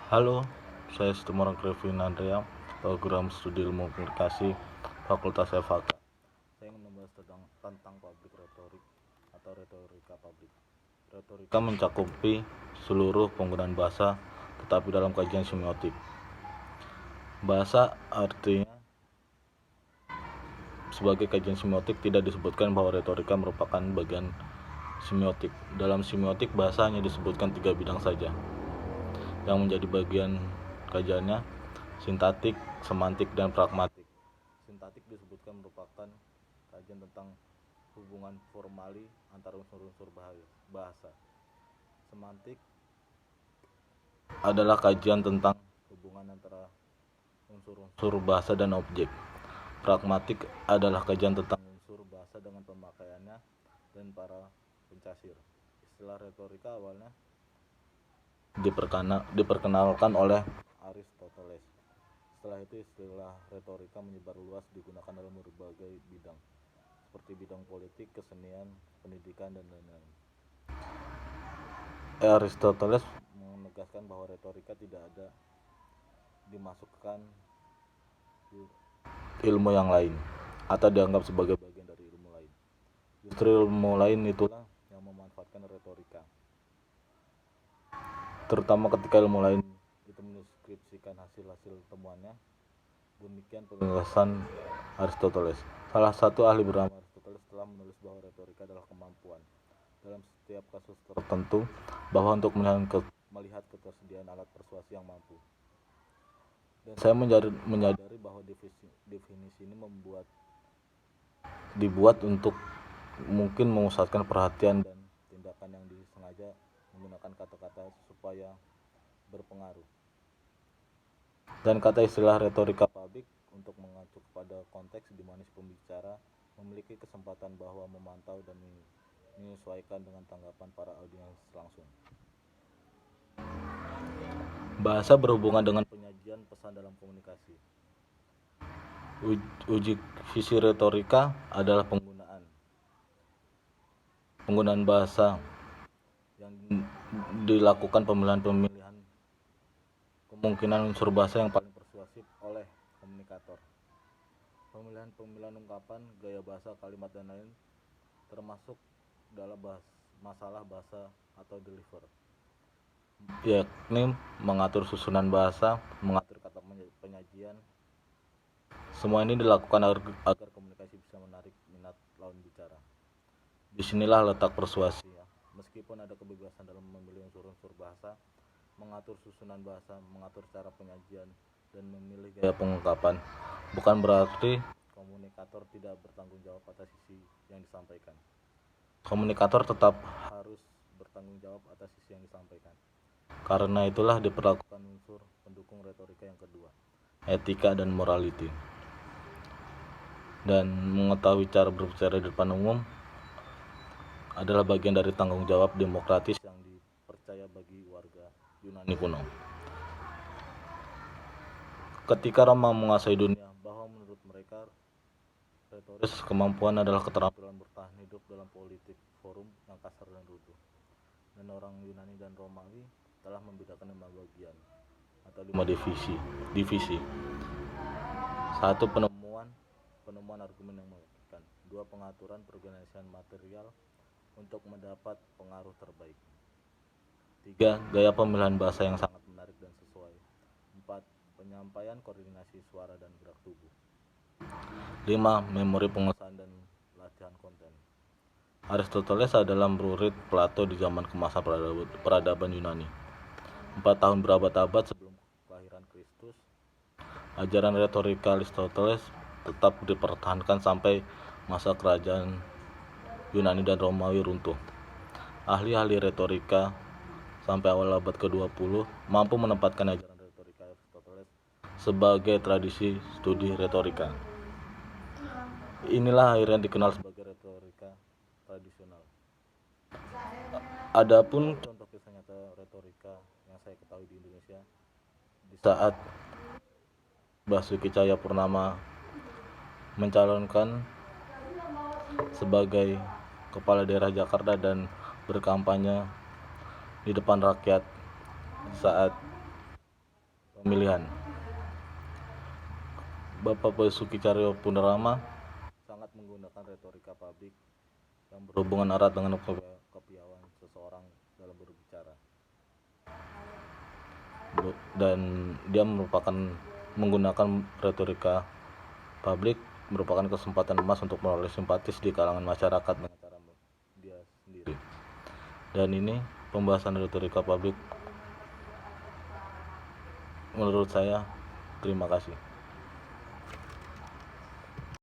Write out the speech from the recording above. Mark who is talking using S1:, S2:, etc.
S1: Halo, saya Sutomorang Kevin Andrea, program studi ilmu komunikasi, Fakultas FH. Saya ingin membahas tentang public retorik atau retorika publik. Retorika mencakupi seluruh penggunaan bahasa, tetapi dalam kajian semiotik. Bahasa artinya sebagai kajian semiotik tidak disebutkan bahwa retorika merupakan bagian semiotik. Dalam semiotik bahasa hanya disebutkan 3 bidang saja yang menjadi bagian kajiannya: sintaktik, semantik, dan pragmatik. Sintaktik disebutkan merupakan kajian tentang hubungan formali antara unsur-unsur bahasa. Semantik adalah kajian tentang hubungan antara unsur-unsur bahasa dan objek. Pragmatik adalah kajian tentang unsur bahasa dengan pemakaiannya dan para pencasir. Istilah retorika awalnya diperkenalkan oleh Aristoteles. Setelah itu istilah retorika menyebar luas digunakan dalam berbagai bidang, seperti bidang politik, kesenian, pendidikan, dan lain-lain. Aristoteles menegaskan bahwa retorika tidak ada dimasukkan ilmu yang lain atau dianggap sebagai bagian dari ilmu lain. Justru ilmu lain itulah yang memanfaatkan retorika, terutama ketika ilmu lain itu mendeskripsikan hasil-hasil temuannya. Demikian penjelasan Aristoteles. Salah satu ahli bernama Aristoteles telah menulis bahwa retorika adalah kemampuan dalam setiap kasus tertentu bahwa untuk melihat ketersediaan alat persuasi yang mampu. Dan saya menyadari bahwa definisi ini dibuat untuk mungkin memusatkan perhatian dan tindakan yang disengaja menggunakan kata-kata supaya berpengaruh. Dan kata istilah retorika publik untuk mengacu kepada konteks di mana si pembicara memiliki kesempatan bahwa memantau dan menyesuaikan dengan tanggapan para audiens langsung. Bahasa berhubungan dengan penyajian pesan dalam komunikasi. Uji visi retorika adalah penggunaan bahasa yang dilakukan pemilihan kemungkinan unsur bahasa yang paling persuasif oleh komunikator. Pemilihan ungkapan, gaya bahasa, kalimat, dan lain termasuk dalam masalah bahasa atau deliver, yakni mengatur susunan bahasa, mengatur kata penyajian. Semua ini dilakukan agar komunikasi bisa menarik minat lawan bicara. Disinilah letak persuasi ya. Meskipun ada kebebasan dalam memilih unsur-unsur bahasa, mengatur susunan bahasa, mengatur cara penyajian, dan memilih gaya pengungkapan, bukan berarti komunikator tidak bertanggung jawab atas sisi yang disampaikan. Komunikator tetap harus bertanggung jawab atas sisi yang disampaikan. Karena itulah diperlakukan unsur pendukung retorika yang kedua, etika dan morality. Dan mengetahui cara berbicara di depan umum adalah bagian dari tanggung jawab demokratis yang dipercaya bagi warga Yunani kuno. Ketika Roma menguasai dunia, bahwa menurut mereka retoris kemampuan adalah keterampilan bertahan hidup dalam politik forum yang kasar dan rutuh. Dan orang Yunani dan Romawi telah membedakan 5 bagian atau 5 divisi. 1. Penemuan argumen yang memungkinkan. 2. Pengaturan perorganisasian material untuk mendapat pengaruh terbaik. 3. Gaya pemilihan bahasa yang sangat menarik dan sesuai. 4. Penyampaian, koordinasi suara dan gerak tubuh. 5. Memori pengesahan dan latihan konten. Aristoteles adalah murid Plato di zaman kemasan peradaban Yunani. 4 tahun berabad-abad sebelum kelahiran Kristus, ajaran retorika Aristoteles tetap dipertahankan sampai masa kerajaan Yunani dan Romawi runtuh. Ahli-ahli retorika sampai awal abad ke-20 mampu menempatkan ajaran retorika Aristoteles sebagai tradisi studi retorika. Inilah akhirnya dikenal sebagai retorika tradisional. Adapun contoh kisah nyata retorika yang saya ketahui di Indonesia, di saat Basuki Cahayapurnama mencalonkan sebagai kepala daerah Jakarta dan berkampanye di depan rakyat saat pemilihan. Bapak Basuki Cahayapurnama sangat menggunakan retorika publik yang berhubungan erat dengan kepiawaian seseorang dalam berbicara, dan dia menggunakan retorika publik merupakan kesempatan emas untuk meroleh simpatis di kalangan masyarakat dengan cara dia sendiri. Dan ini pembahasan retorika publik menurut saya. Terima kasih.